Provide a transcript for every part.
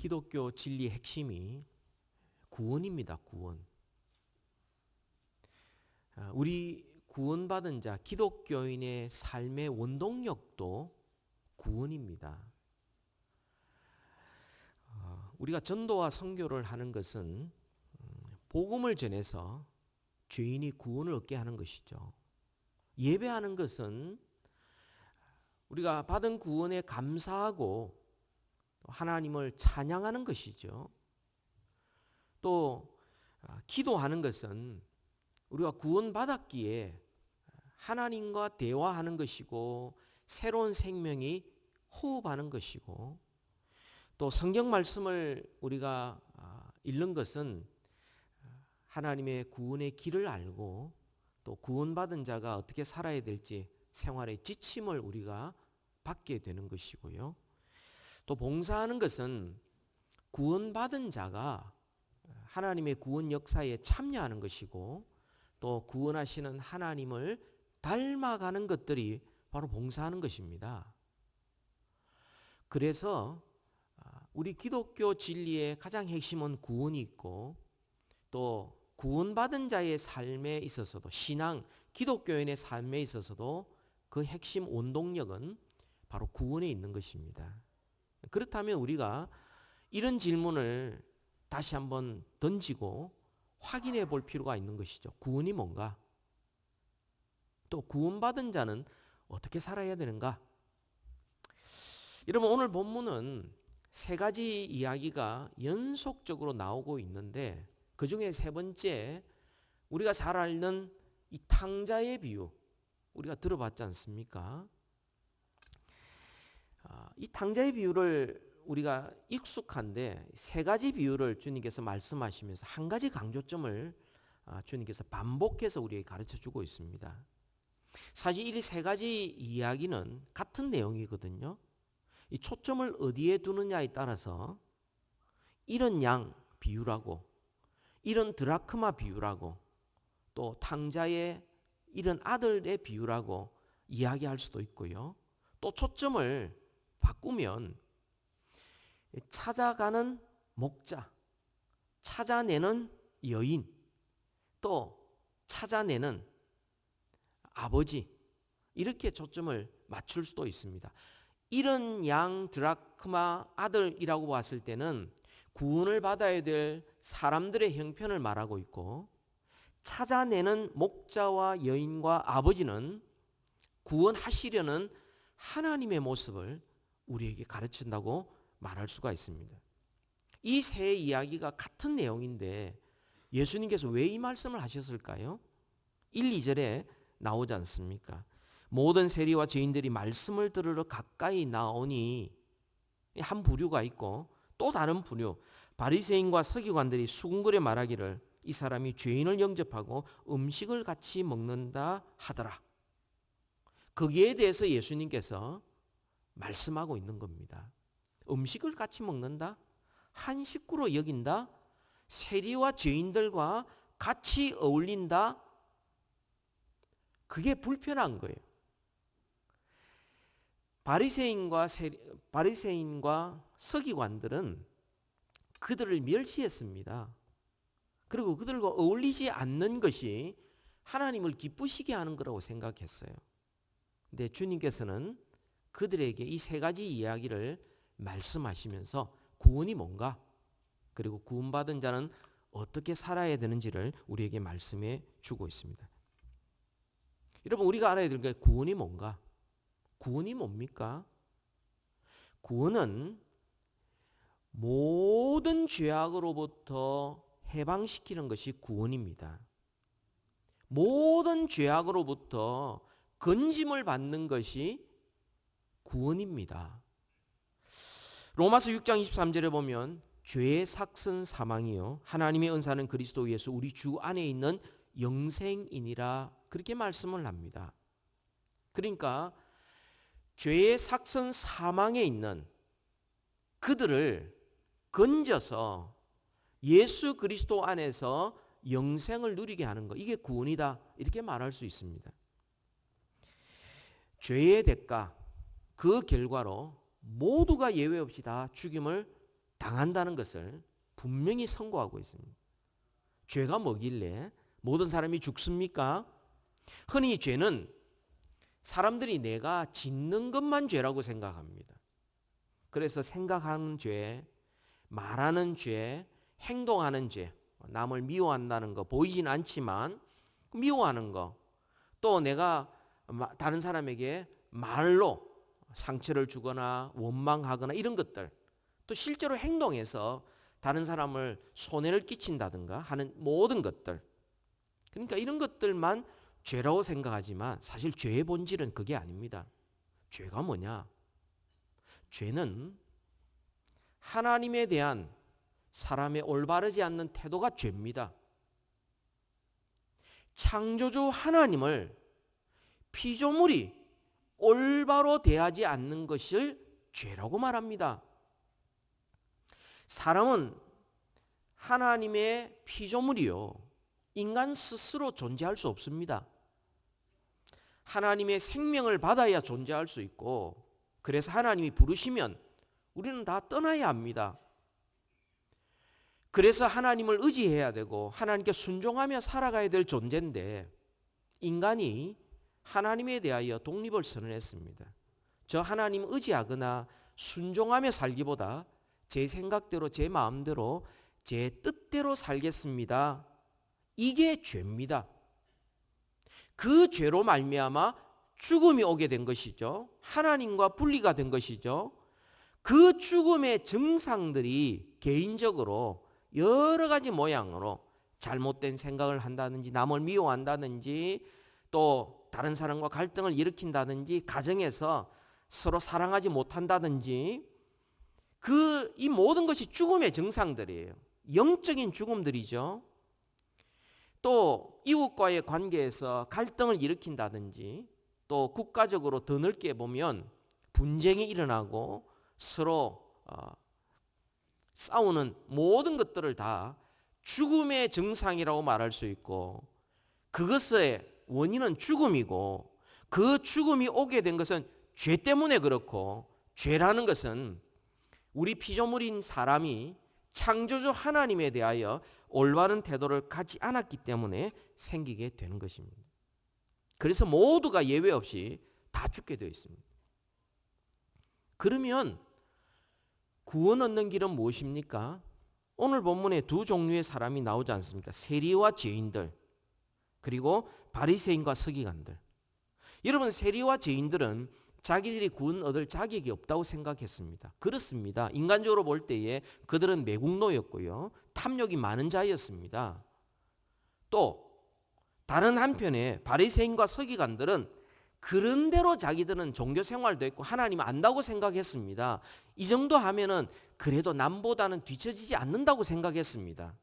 기독교 진리의 핵심이 구원입니다. 구원. 우리 구원받은 자, 기독교인의 삶의 원동력도 구원입니다. 우리가 전도와 선교를 하는 것은 복음을 전해서 죄인이 구원을 얻게 하는 것이죠. 예배하는 것은 우리가 받은 구원에 감사하고 하나님을 찬양하는 것이죠. 또 기도하는 것은 우리가 구원받았기에 하나님과 대화하는 것이고 새로운 생명이 호흡하는 것이고, 또 성경 말씀을 우리가 읽는 것은 하나님의 구원의 길을 알고 또 구원받은 자가 어떻게 살아야 될지 생활의 지침을 우리가 받게 되는 것이고요. 또 봉사하는 것은 구원받은 자가 하나님의 구원 역사에 참여하는 것이고, 또 구원하시는 하나님을 닮아가는 것들이 바로 봉사하는 것입니다. 그래서 우리 기독교 진리의 가장 핵심은 구원이 있고, 또 구원받은 자의 삶에 있어서도, 신앙, 기독교인의 삶에 있어서도 그 핵심 원동력은 바로 구원에 있는 것입니다. 그렇다면 우리가 이런 질문을 다시 한번 던지고 확인해 볼 필요가 있는 것이죠. 구원이 뭔가? 또 구원받은 자는 어떻게 살아야 되는가? 여러분, 오늘 본문은 세 가지 이야기가 연속적으로 나오고 있는데, 그 중에 세 번째, 우리가 잘 알는 이 탕자의 비유, 우리가 들어봤지 않습니까? 이 탕자의 비유를 우리가 익숙한데, 세 가지 비유를 주님께서 말씀하시면서 한 가지 강조점을 주님께서 반복해서 우리에게 가르쳐 주고 있습니다. 사실 이 세 가지 이야기는 같은 내용이거든요. 이 초점을 어디에 두느냐에 따라서 이런 양 비유라고, 이런 드라크마 비유라고, 또 탕자의 이런 아들의 비유라고 이야기할 수도 있고요. 또 초점을 바꾸면 찾아가는 목자, 찾아내는 여인, 또 찾아내는 아버지, 이렇게 초점을 맞출 수도 있습니다. 이런 양 드라크마 아들이라고 봤을 때는 구원을 받아야 될 사람들의 형편을 말하고 있고, 찾아내는 목자와 여인과 아버지는 구원하시려는 하나님의 모습을 우리에게 가르친다고 말할 수가 있습니다. 이 세 이야기가 같은 내용인데 예수님께서 왜 이 말씀을 하셨을까요? 1, 2절에 나오지 않습니까? 모든 세리와 죄인들이 말씀을 들으러 가까이 나오니, 한 부류가 있고, 또 다른 부류, 바리새인과 서기관들이 수군거려 말하기를 이 사람이 죄인을 영접하고 음식을 같이 먹는다 하더라. 거기에 대해서 예수님께서 말씀하고 있는 겁니다. 음식을 같이 먹는다? 한 식구로 여긴다? 세리와 죄인들과 같이 어울린다? 그게 불편한 거예요. 바리새인과 서기관들은 그들을 멸시했습니다. 그리고 그들과 어울리지 않는 것이 하나님을 기쁘시게 하는 거라고 생각했어요. 근데 주님께서는 그들에게 이 세 가지 이야기를 말씀하시면서 구원이 뭔가, 그리고 구원받은 자는 어떻게 살아야 되는지를 우리에게 말씀해 주고 있습니다. 여러분, 우리가 알아야 될 게 구원이 뭔가? 구원이 뭡니까? 구원은 모든 죄악으로부터 해방시키는 것이 구원입니다. 모든 죄악으로부터 건짐을 받는 것이 구원입니다. 로마서 6장 23절에 보면 죄의 삭은 사망이요 하나님의 은사는 그리스도 예수 우리 주 안에 있는 영생이니라, 그렇게 말씀을 합니다. 그러니까 죄의 삭은 사망에 있는 그들을 건져서 예수 그리스도 안에서 영생을 누리게 하는 것, 이게 구원이다, 이렇게 말할 수 있습니다. 죄의 대가, 그 결과로 모두가 예외 없이 다 죽임을 당한다는 것을 분명히 선고하고 있습니다. 죄가 뭐길래 모든 사람이 죽습니까? 흔히 죄는 사람들이 내가 짓는 것만 죄라고 생각합니다. 그래서 생각하는 죄, 말하는 죄, 행동하는 죄, 남을 미워한다는 거 보이진 않지만 미워하는 거, 또 내가 다른 사람에게 말로 상처를 주거나 원망하거나 이런 것들, 또 실제로 행동해서 다른 사람을 손해를 끼친다든가 하는 모든 것들, 그러니까 이런 것들만 죄라고 생각하지만 사실 죄의 본질은 그게 아닙니다. 죄가 뭐냐? 죄는 하나님에 대한 사람의 올바르지 않는 태도가 죄입니다. 창조주 하나님을 피조물이 올바로 대하지 않는 것을 죄라고 말합니다. 사람은 하나님의 피조물이요, 인간 스스로 존재할 수 없습니다. 하나님의 생명을 받아야 존재할 수 있고, 그래서 하나님이 부르시면 우리는 다 떠나야 합니다. 그래서 하나님을 의지해야 되고 하나님께 순종하며 살아가야 될 존재인데, 인간이 하나님에 대하여 독립을 선언했습니다. 저 하나님 의지하거나 순종하며 살기보다 제 생각대로, 제 마음대로, 제 뜻대로 살겠습니다. 이게 죄입니다. 그 죄로 말미암아 죽음이 오게 된 것이죠. 하나님과 분리가 된 것이죠. 그 죽음의 증상들이 개인적으로 여러 가지 모양으로 잘못된 생각을 한다든지, 남을 미워한다든지, 또 다른 사람과 갈등을 일으킨다든지, 가정에서 서로 사랑하지 못한다든지, 이 모든 것이 죽음의 증상들이에요. 영적인 죽음들이죠. 또 이웃과의 관계에서 갈등을 일으킨다든지, 또 국가적으로 더 넓게 보면 분쟁이 일어나고 서로 싸우는 모든 것들을 다 죽음의 증상이라고 말할 수 있고, 그것의 원인은 죽음이고, 그 죽음이 오게 된 것은 죄 때문에 그렇고, 죄라는 것은 우리 피조물인 사람이 창조주 하나님에 대하여 올바른 태도를 갖지 않았기 때문에 생기게 되는 것입니다. 그래서 모두가 예외 없이 다 죽게 되어 있습니다. 그러면 구원 얻는 길은 무엇입니까? 오늘 본문에 두 종류의 사람이 나오지 않습니까? 세리와 죄인들, 그리고 바리새인과 서기관들. 여러분, 세리와 죄인들은 자기들이 구원 얻을 자격이 없다고 생각했습니다. 그렇습니다. 인간적으로 볼 때에 그들은 매국노였고요, 탐욕이 많은 자였습니다. 또 다른 한편에 바리새인과 서기관들은 그런대로 자기들은 종교 생활도 했고 하나님 안다고 생각했습니다. 이 정도 하면은 그래도 남보다는 뒤처지지 않는다고 생각했습니다.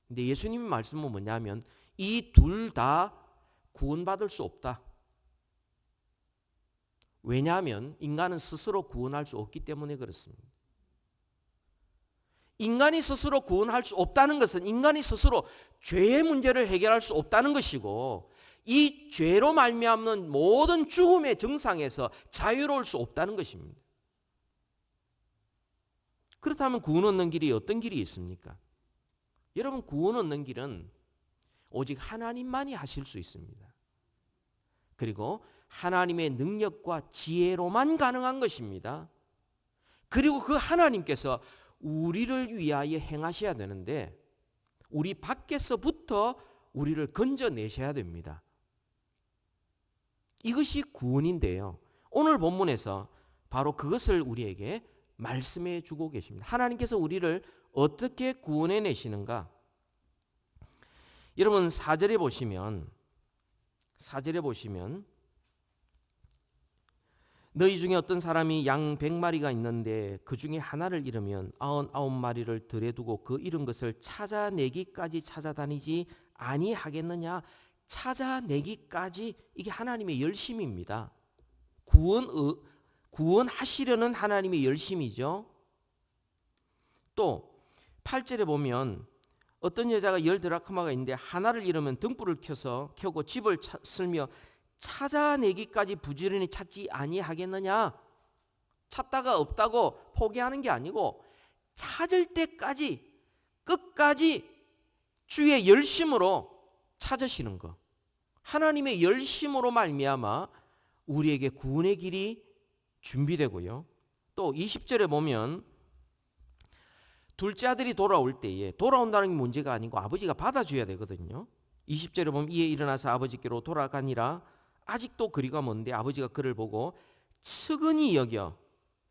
근데 예수님의 말씀은 뭐냐면 이 둘 다 구원받을 수 없다. 왜냐하면 인간은 스스로 구원할 수 없기 때문에 그렇습니다. 인간이 스스로 구원할 수 없다는 것은 인간이 스스로 죄의 문제를 해결할 수 없다는 것이고, 이 죄로 말미암는 모든 죽음의 정상에서 자유로울 수 없다는 것입니다. 그렇다면 구원 얻는 길이 어떤 길이 있습니까? 여러분, 구원 얻는 길은 오직 하나님만이 하실 수 있습니다. 그리고 하나님의 능력과 지혜로만 가능한 것입니다. 그리고 그 하나님께서 우리를 위하여 행하셔야 되는데 우리 밖에서부터 우리를 건져내셔야 됩니다. 이것이 구원인데요, 오늘 본문에서 바로 그것을 우리에게 말씀해 주고 계십니다. 하나님께서 우리를 어떻게 구원해 내시는가? 여러분, 4절에 보시면 너희 중에 어떤 사람이 양 100마리가 있는데 그 중에 하나를 잃으면 99마리를 들에 두고 그 잃은 것을 찾아내기까지 찾아다니지 아니하겠느냐? 찾아내기까지, 이게 하나님의 열심입니다. 구원하시려는 하나님의 열심이죠. 또 8절에 보면 어떤 여자가 10드라크마가 있는데 하나를 잃으면 등불을 켜고 집을 쓸며 찾아내기까지 부지런히 찾지 아니하겠느냐? 찾다가 없다고 포기하는 게 아니고 찾을 때까지 끝까지 주의 열심으로 찾으시는 것. 하나님의 열심으로 말미암아 우리에게 구원의 길이 준비되고요. 또 20절에 보면 둘째 아들이 돌아올 때에, 돌아온다는 게 문제가 아니고 아버지가 받아줘야 되거든요. 20절에 보면 이에 일어나서 아버지께로 돌아가니라. 아직도 거리가 먼데 아버지가 그를 보고 측은히 여겨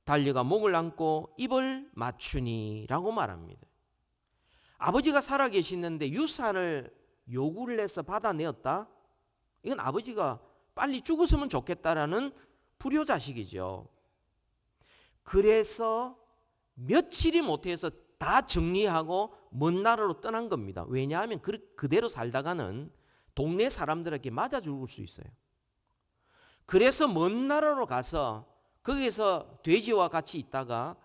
달려가 목을 안고 입을 맞추니라고 말합니다. 아버지가 살아계시는데 유산을 요구를 해서 받아내었다? 이건 아버지가 빨리 죽었으면 좋겠다라는 불효자식이죠. 그래서 며칠이 못해서 다 정리하고 먼 나라로 떠난 겁니다. 왜냐하면 그대로 살다가는 동네 사람들에게 맞아 죽을 수 있어요. 그래서 먼 나라로 가서 거기서 돼지와 같이 있다가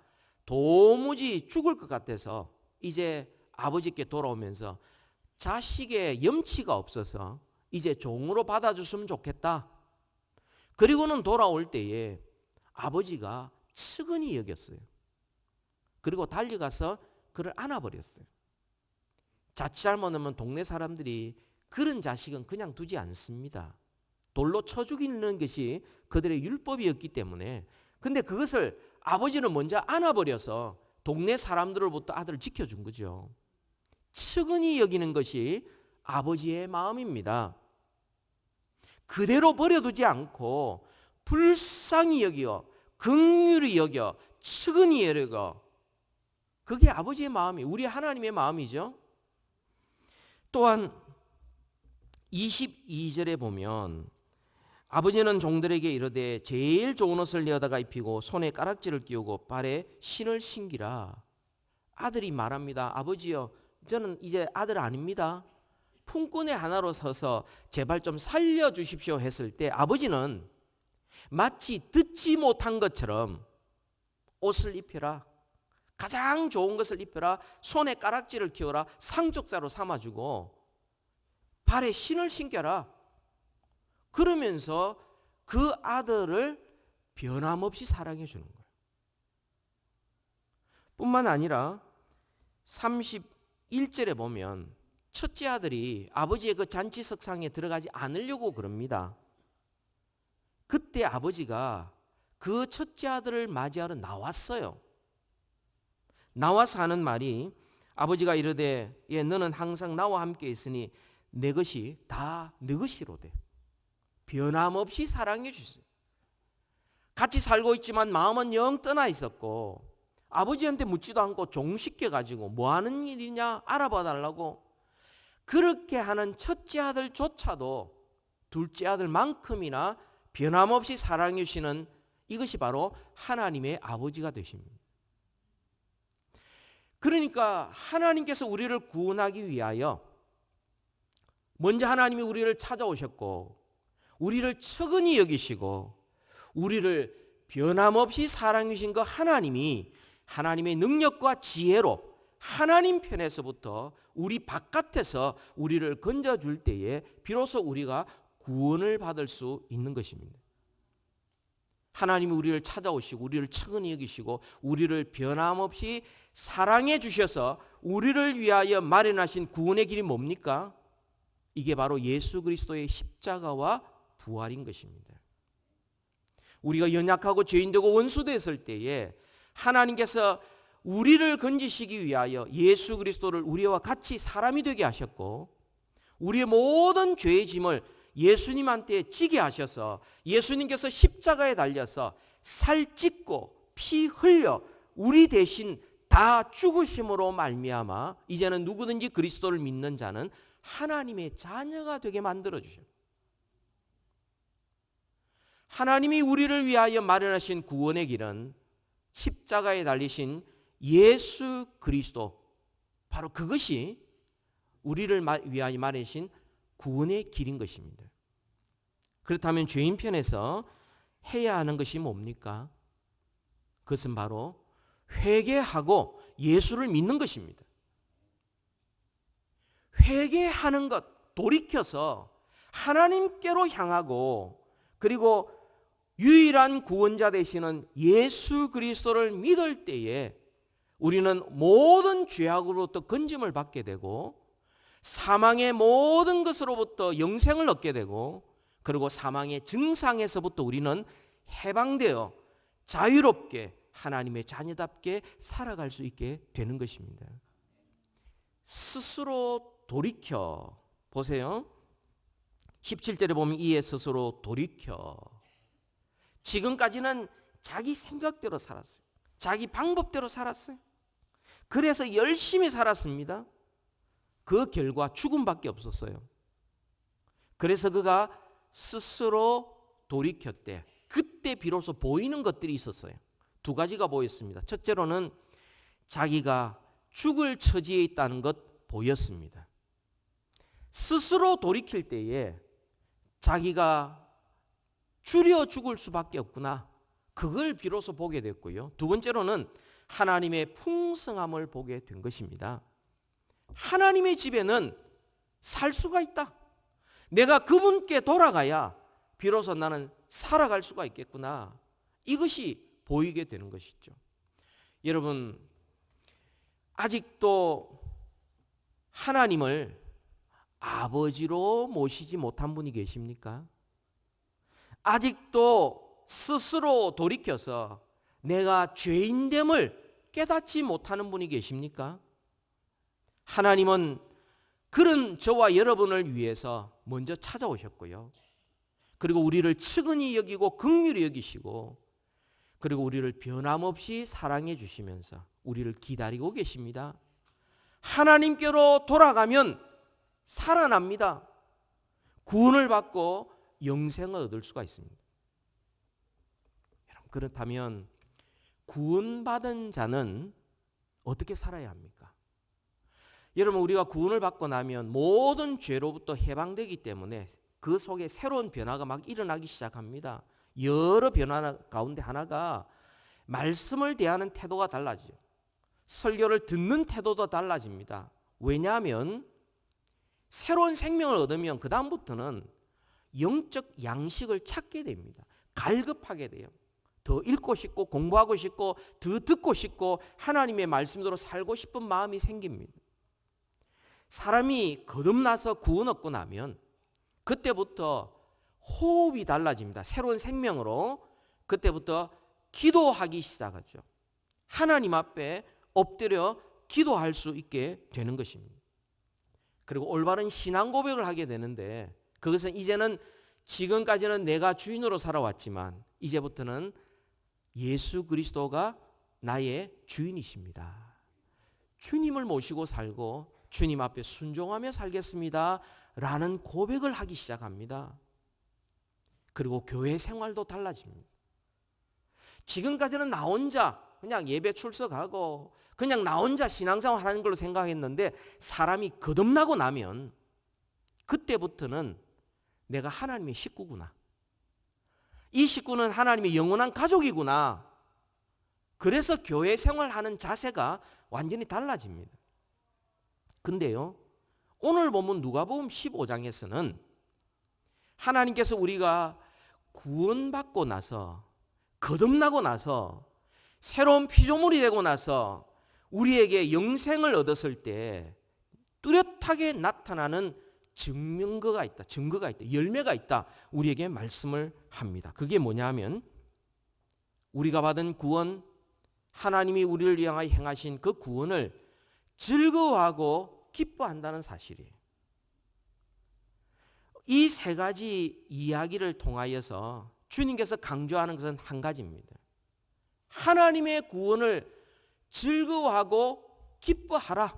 도무지 죽을 것 같아서 이제 아버지께 돌아오면서 자식의 염치가 없어서 이제 종으로 받아줬으면 좋겠다. 그리고는 돌아올 때에 아버지가 측은히 여겼어요. 그리고 달려가서 그를 안아버렸어요. 자칫 잘못하면 동네 사람들이 그런 자식은 그냥 두지 않습니다. 돌로 쳐 죽이는 것이 그들의 율법이었기 때문에. 근데 그것을 아버지는 먼저 안아버려서 동네 사람들로부터 아들을 지켜준 거죠. 측은히 여기는 것이 아버지의 마음입니다. 그대로 버려두지 않고 불쌍히 여겨, 긍휼히 여겨, 측은히 여겨. 그게 아버지의 마음이, 우리 하나님의 마음이죠. 또한 22절에 보면 아버지는 종들에게 이르되 제일 좋은 옷을 내어다가 입히고 손에 가락지를 끼우고 발에 신을 신기라. 아들이 말합니다. 아버지여, 저는 이제 아들 아닙니다. 품꾼의 하나로 서서 제발 좀 살려주십시오 했을 때 아버지는 마치 듣지 못한 것처럼 옷을 입혀라. 가장 좋은 것을 입혀라. 손에 가락지를 끼워라. 상속자로 삼아주고 발에 신을 신겨라. 그러면서 그 아들을 변함없이 사랑해 주는 거예요. 뿐만 아니라 31절에 보면 첫째 아들이 아버지의 그 잔치석상에 들어가지 않으려고 그럽니다. 그때 아버지가 그 첫째 아들을 맞이하러 나왔어요. 나와서 하는 말이 아버지가 이르되 예, 너는 항상 나와 함께 있으니 내 것이 다 네 것이로되 변함없이 사랑해 주세요. 같이 살고 있지만 마음은 영 떠나 있었고 아버지한테 묻지도 않고 종시켜가지고 뭐 하는 일이냐 알아봐 달라고 그렇게 하는 첫째 아들조차도 둘째 아들만큼이나 변함없이 사랑해 주시는 이것이 바로 하나님의 아버지가 되십니다. 그러니까 하나님께서 우리를 구원하기 위하여 먼저 하나님이 우리를 찾아오셨고 우리를 측은히 여기시고 우리를 변함없이 사랑해 주신 그 하나님이 하나님의 능력과 지혜로 하나님 편에서부터 우리 바깥에서 우리를 건져줄 때에 비로소 우리가 구원을 받을 수 있는 것입니다. 하나님이 우리를 찾아오시고 우리를 측은히 여기시고 우리를 변함없이 사랑해 주셔서 우리를 위하여 마련하신 구원의 길이 뭡니까? 이게 바로 예수 그리스도의 십자가와 부활인 것입니다. 우리가 연약하고 죄인되고 원수됐을 때에 하나님께서 우리를 건지시기 위하여 예수 그리스도를 우리와 같이 사람이 되게 하셨고 우리의 모든 죄의 짐을 예수님한테 지게 하셔서 예수님께서 십자가에 달려서 살 찢고 피 흘려 우리 대신 다 죽으심으로 말미암아 이제는 누구든지 그리스도를 믿는 자는 하나님의 자녀가 되게 만들어 주셔요. 하나님이 우리를 위하여 마련하신 구원의 길은 십자가에 달리신 예수 그리스도, 바로 그것이 우리를 위하여 마련하신 구원의 길인 것입니다. 그렇다면 죄인 편에서 해야 하는 것이 뭡니까? 그것은 바로 회개하고 예수를 믿는 것입니다. 회개하는 것, 돌이켜서 하나님께로 향하고 그리고 유일한 구원자 되시는 예수 그리스도를 믿을 때에 우리는 모든 죄악으로부터 건짐을 받게 되고 사망의 모든 것으로부터 영생을 얻게 되고 그리고 사망의 증상에서부터 우리는 해방되어 자유롭게 하나님의 자녀답게 살아갈 수 있게 되는 것입니다. 스스로 돌이켜 보세요. 17절에 보면 이에 스스로 돌이켜. 지금까지는 자기 생각대로 살았어요. 자기 방법대로 살았어요. 그래서 열심히 살았습니다. 그 결과 죽음밖에 없었어요. 그래서 그가 스스로 돌이켰대. 그때 비로소 보이는 것들이 있었어요. 두 가지가 보였습니다. 첫째로는 자기가 죽을 처지에 있다는 것 보였습니다. 스스로 돌이킬 때에 자기가 줄여 죽을 수밖에 없구나. 그걸 비로소 보게 됐고요. 두 번째로는 하나님의 풍성함을 보게 된 것입니다. 하나님의 집에는 살 수가 있다. 내가 그분께 돌아가야 비로소 나는 살아갈 수가 있겠구나. 이것이 보이게 되는 것이죠. 여러분, 아직도 하나님을 아버지로 모시지 못한 분이 계십니까? 아직도 스스로 돌이켜서 내가 죄인됨을 깨닫지 못하는 분이 계십니까? 하나님은 그런 저와 여러분을 위해서 먼저 찾아오셨고요. 그리고 우리를 측은히 여기고 긍휼히 여기시고 그리고 우리를 변함없이 사랑해 주시면서 우리를 기다리고 계십니다. 하나님께로 돌아가면 살아납니다. 구원을 받고 영생을 얻을 수가 있습니다. 여러분, 그렇다면 구원받은 자는 어떻게 살아야 합니까? 여러분, 우리가 구원을 받고 나면 모든 죄로부터 해방되기 때문에 그 속에 새로운 변화가 막 일어나기 시작합니다. 여러 변화 가운데 하나가 말씀을 대하는 태도가 달라지죠. 설교를 듣는 태도도 달라집니다. 왜냐하면 새로운 생명을 얻으면 그 다음부터는 영적 양식을 찾게 됩니다. 갈급하게 돼요. 더 읽고 싶고 공부하고 싶고 더 듣고 싶고 하나님의 말씀대로 살고 싶은 마음이 생깁니다. 사람이 거듭나서 구원 얻고 나면 그때부터 호흡이 달라집니다. 새로운 생명으로 그때부터 기도하기 시작하죠. 하나님 앞에 엎드려 기도할 수 있게 되는 것입니다. 그리고 올바른 신앙 고백을 하게 되는데 그것은 이제는 지금까지는 내가 주인으로 살아왔지만 이제부터는 예수 그리스도가 나의 주인이십니다. 주님을 모시고 살고 주님 앞에 순종하며 살겠습니다 라는 고백을 하기 시작합니다. 그리고 교회 생활도 달라집니다. 지금까지는 나 혼자 그냥 예배 출석하고 그냥 나 혼자 신앙생활 하는 걸로 생각했는데 사람이 거듭나고 나면 그때부터는 내가 하나님의 식구구나. 이 식구는 하나님의 영원한 가족이구나. 그래서 교회 생활하는 자세가 완전히 달라집니다. 근데요, 오늘 보면 누가복음 15장에서는 하나님께서 우리가 구원받고 나서 거듭나고 나서 새로운 피조물이 되고 나서 우리에게 영생을 얻었을 때 뚜렷하게 나타나는 증거가 있다. 열매가 있다. 우리에게 말씀을 합니다. 그게 뭐냐면 우리가 받은 구원, 하나님이 우리를 향하여 행하신 그 구원을 즐거워하고 기뻐한다는 사실이에요. 이 세 가지 이야기를 통하여서 주님께서 강조하는 것은 한 가지입니다. 하나님의 구원을 즐거워하고 기뻐하라.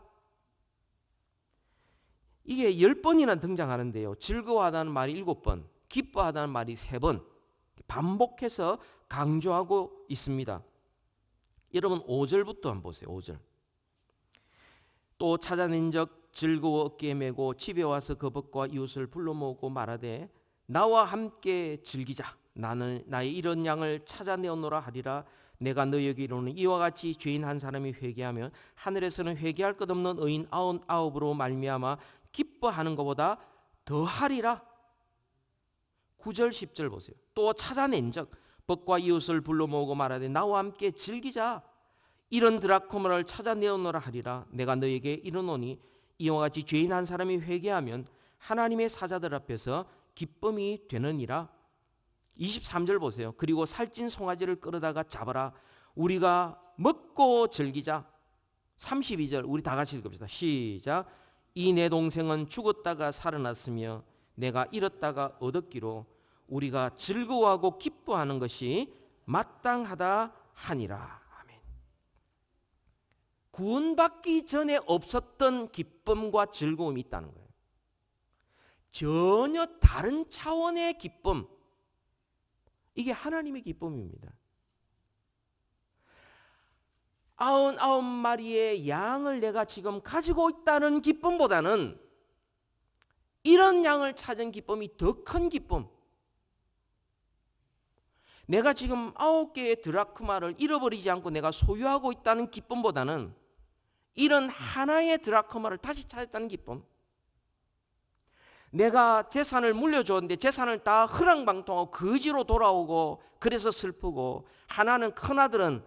이게 10번이나 등장하는데요. 즐거워하다는 말이 7번, 기뻐하다는 말이 3번 반복해서 강조하고 있습니다. 여러분 5절부터 한번 보세요. 5절. 또 찾아낸적 즐거워 어깨에 메고 집에 와서 거벗과 이웃을 불러 모으고 말하되 나와 함께 즐기자. 나는 나의 이런 양을 찾아내오노라 하리라. 내가 너희에게 이르노니 이와 같이 죄인 한 사람이 회개하면 하늘에서는 회개할 것 없는 의인 99으로 말미암아 기뻐하는 것보다 더하리라. 9절 10절 보세요. 또 찾아낸적 벗과 이웃을 불러 모으고 말하되 나와 함께 즐기자. 이런 드라크마를 찾아내오너라 하리라. 내가 너에게 이르노니 이와 같이 죄인 한 사람이 회개하면 하나님의 사자들 앞에서 기쁨이 되느니라. 23절 보세요. 그리고 살찐 송아지를 끌어다가 잡아라. 우리가 먹고 즐기자. 32절 우리 다 같이 읽읍시다. 시작. 이 내 동생은 죽었다가 살아났으며 내가 잃었다가 얻었기로 우리가 즐거워하고 기뻐하는 것이 마땅하다 하니라. 아멘. 구원받기 전에 없었던 기쁨과 즐거움이 있다는 거예요. 전혀 다른 차원의 기쁨. 이게 하나님의 기쁨입니다. 99마리의 양을 내가 지금 가지고 있다는 기쁨보다는 이런 양을 찾은 기쁨이 더 큰 기쁨. 내가 지금 9개의 드라크마를 잃어버리지 않고 내가 소유하고 있다는 기쁨보다는 이런 하나의 드라크마를 다시 찾았다는 기쁨. 내가 재산을 물려줬는데 재산을 다 허랑방통하고 거지로 돌아오고 그래서 슬프고, 하나는 큰아들은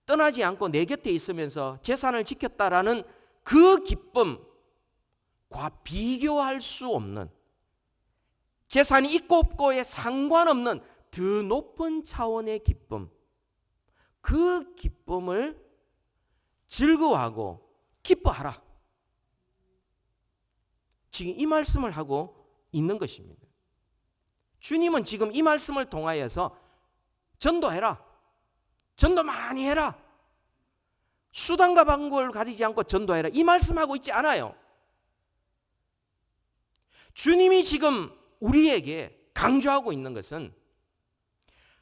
떠나지 않고 내 곁에 있으면서 재산을 지켰다라는 그 기쁨과 비교할 수 없는, 재산이 있고 없고에 상관없는 더 높은 차원의 기쁨, 그 기쁨을 즐거워하고 기뻐하라. 지금 이 말씀을 하고 있는 것입니다. 주님은 지금 이 말씀을 통하여서 전도해라, 전도 많이 해라, 수단과 방법을 가리지 않고 전도해라, 이 말씀하고 있지 않아요. 주님이 지금 우리에게 강조하고 있는 것은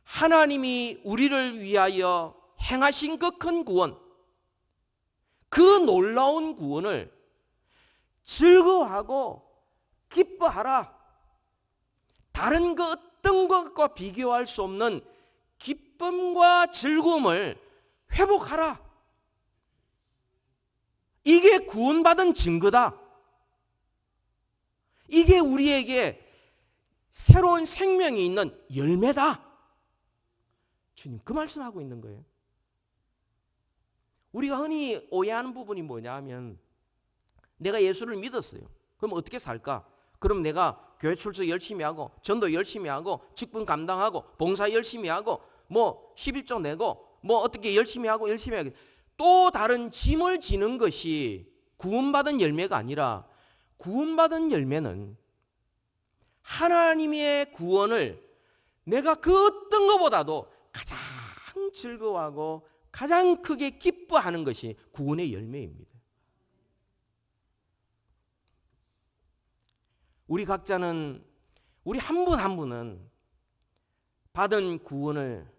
하나님이 우리를 위하여 행하신 그 큰 구원, 그 놀라운 구원을 즐거워하고 기뻐하라. 다른 그 어떤 것과 비교할 수 없는 기쁨과 즐거움을 회복하라. 이게 구원받은 증거다. 이게 우리에게 새로운 생명이 있는 열매다. 주님 그 말씀하고 있는 거예요. 우리가 흔히 오해하는 부분이 뭐냐 하면, 내가 예수를 믿었어요. 그럼 어떻게 살까? 그럼 내가 교회 출석 열심히 하고 전도 열심히 하고 직분 감당하고 봉사 열심히 하고 뭐 11조 내고 뭐 어떻게 열심히 하고 열심히 하고 또 다른 짐을 지는 것이 구원받은 열매가 아니라, 구원받은 열매는 하나님의 구원을 내가 그 어떤 것보다도 가장 즐거워하고 가장 크게 기뻐하는 것이 구원의 열매입니다. 우리 각자는, 우리 한 분 한 분은 받은 구원을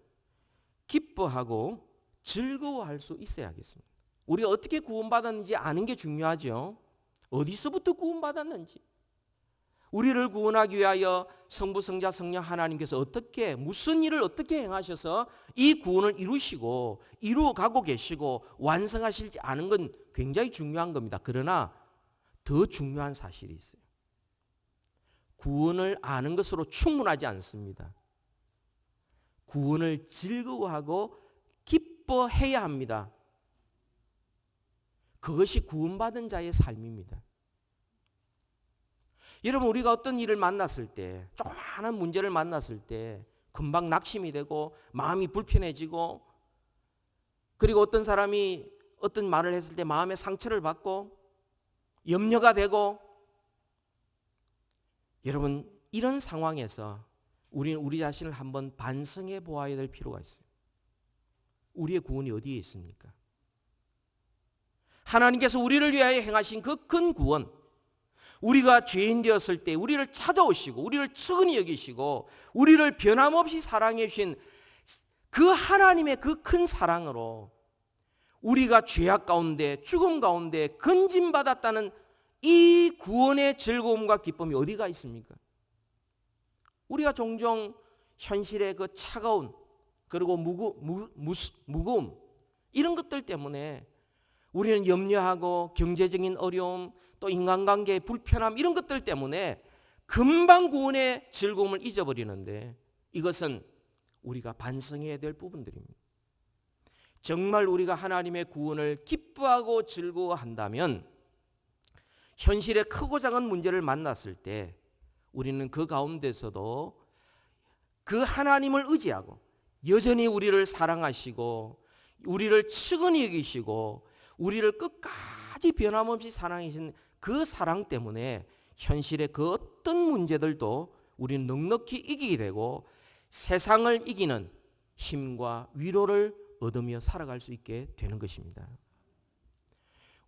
기뻐하고 즐거워할 수 있어야겠습니다. 우리가 어떻게 구원받았는지 아는 게 중요하죠. 어디서부터 구원받았는지, 우리를 구원하기 위하여 성부, 성자, 성령 하나님께서 어떻게, 무슨 일을 어떻게 행하셔서 이 구원을 이루시고 이루어가고 계시고 완성하실지 아는 건 굉장히 중요한 겁니다. 그러나 더 중요한 사실이 있어요. 구원을 아는 것으로 충분하지 않습니다. 구원을 즐거워하고 기뻐해야 합니다. 그것이 구원받은 자의 삶입니다. 여러분, 우리가 어떤 일을 만났을 때, 조그마한 문제를 만났을 때 금방 낙심이 되고 마음이 불편해지고, 그리고 어떤 사람이 어떤 말을 했을 때 마음의 상처를 받고 염려가 되고, 여러분 이런 상황에서 우리는 우리 자신을 한번 반성해 보아야 될 필요가 있어요. 우리의 구원이 어디에 있습니까? 하나님께서 우리를 위하여 행하신 그 큰 구원, 우리가 죄인 되었을 때 우리를 찾아오시고 우리를 측은히 여기시고 우리를 변함없이 사랑해 주신 그 하나님의 그 큰 사랑으로 우리가 죄악 가운데 죽음 가운데 건짐받았다는 이 구원의 즐거움과 기쁨이 어디가 있습니까? 우리가 종종 현실의 그 차가운, 그리고 무거움, 이런 것들 때문에 우리는 염려하고 경제적인 어려움, 또 인간관계의 불편함, 이런 것들 때문에 금방 구원의 즐거움을 잊어버리는데, 이것은 우리가 반성해야 될 부분들입니다. 정말 우리가 하나님의 구원을 기뻐하고 즐거워한다면 현실의 크고 작은 문제를 만났을 때 우리는 그 가운데서도 그 하나님을 의지하고 여전히 우리를 사랑하시고 우리를 측은히 여기시고 우리를 끝까지 변함없이 사랑하시는 그 사랑 때문에 현실의 그 어떤 문제들도 우리는 넉넉히 이기게 되고 세상을 이기는 힘과 위로를 얻으며 살아갈 수 있게 되는 것입니다.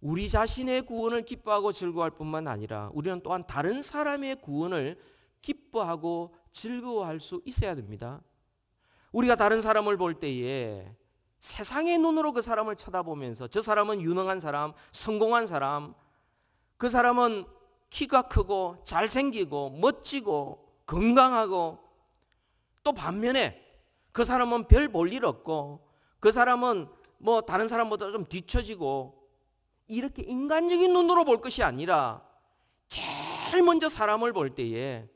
우리 자신의 구원을 기뻐하고 즐거워할 뿐만 아니라 우리는 또한 다른 사람의 구원을 기뻐하고 즐거워할 수 있어야 됩니다. 우리가 다른 사람을 볼 때에 세상의 눈으로 그 사람을 쳐다보면서 저 사람은 유능한 사람, 성공한 사람, 그 사람은 키가 크고 잘생기고 멋지고 건강하고, 또 반면에 그 사람은 별 볼 일 없고 그 사람은 뭐 다른 사람보다 좀 뒤처지고, 이렇게 인간적인 눈으로 볼 것이 아니라 제일 먼저 사람을 볼 때에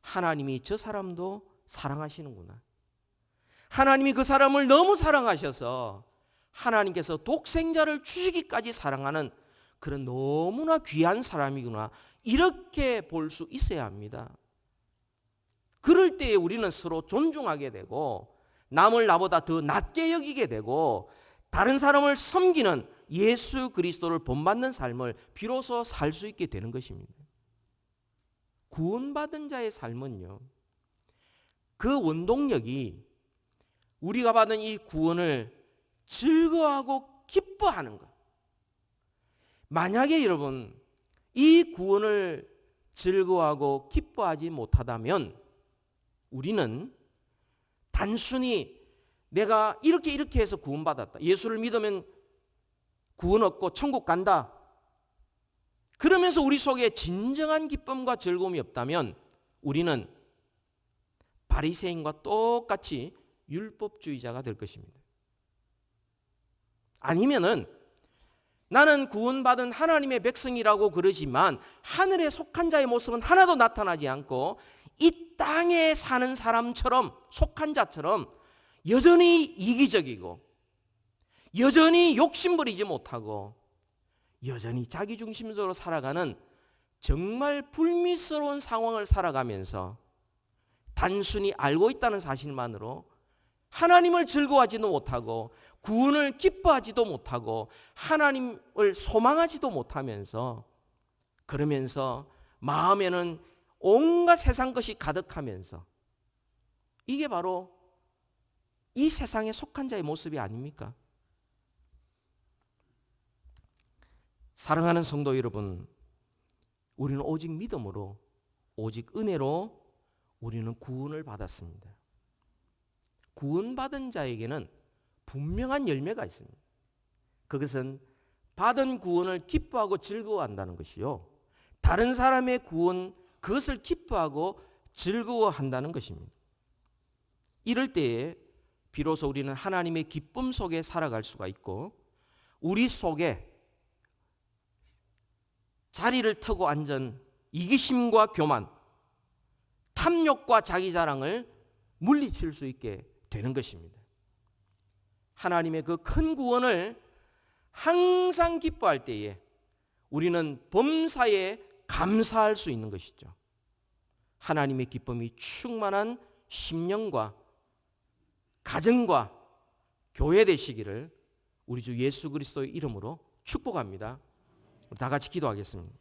하나님이 저 사람도 사랑하시는구나, 하나님이 그 사람을 너무 사랑하셔서 하나님께서 독생자를 주시기까지 사랑하는 그런 너무나 귀한 사람이구나, 이렇게 볼 수 있어야 합니다. 그럴 때에 우리는 서로 존중하게 되고 남을 나보다 더 낮게 여기게 되고 다른 사람을 섬기는 예수 그리스도를 본받는 삶을 비로소 살 수 있게 되는 것입니다. 구원받은 자의 삶은요, 그 원동력이 우리가 받은 이 구원을 즐거워하고 기뻐하는 것. 만약에 여러분 이 구원을 즐거워하고 기뻐하지 못하다면 우리는 단순히 내가 이렇게 해서 구원받았다, 예수를 믿으면 구원 얻고 천국 간다, 그러면서 우리 속에 진정한 기쁨과 즐거움이 없다면 우리는 바리새인과 똑같이 율법주의자가 될 것입니다. 아니면은 나는 구원받은 하나님의 백성이라고 그러지만 하늘에 속한 자의 모습은 하나도 나타나지 않고 이 땅에 사는 사람처럼, 속한 자처럼 여전히 이기적이고 여전히 욕심부리지 못하고 여전히 자기중심적으로 살아가는 정말 불미스러운 상황을 살아가면서 단순히 알고 있다는 사실만으로 하나님을 즐거워하지도 못하고 구원을 기뻐하지도 못하고 하나님을 소망하지도 못하면서, 그러면서 마음에는 온갖 세상 것이 가득하면서, 이게 바로 이 세상에 속한 자의 모습이 아닙니까? 사랑하는 성도 여러분, 우리는 오직 믿음으로, 오직 은혜로 우리는 구원을 받았습니다. 구원받은 자에게는 분명한 열매가 있습니다. 그것은 받은 구원을 기뻐하고 즐거워한다는 것이요, 다른 사람의 구원, 그것을 기뻐하고 즐거워한다는 것입니다. 이럴 때에 비로소 우리는 하나님의 기쁨 속에 살아갈 수가 있고 우리 속에 자리를 트고 앉은 이기심과 교만, 탐욕과 자기자랑을 물리칠 수 있게 되는 것입니다. 하나님의 그 큰 구원을 항상 기뻐할 때에 우리는 범사에 감사할 수 있는 것이죠. 하나님의 기쁨이 충만한 심령과 가정과 교회 되시기를 우리 주 예수 그리스도의 이름으로 축복합니다. 다 같이 기도하겠습니다.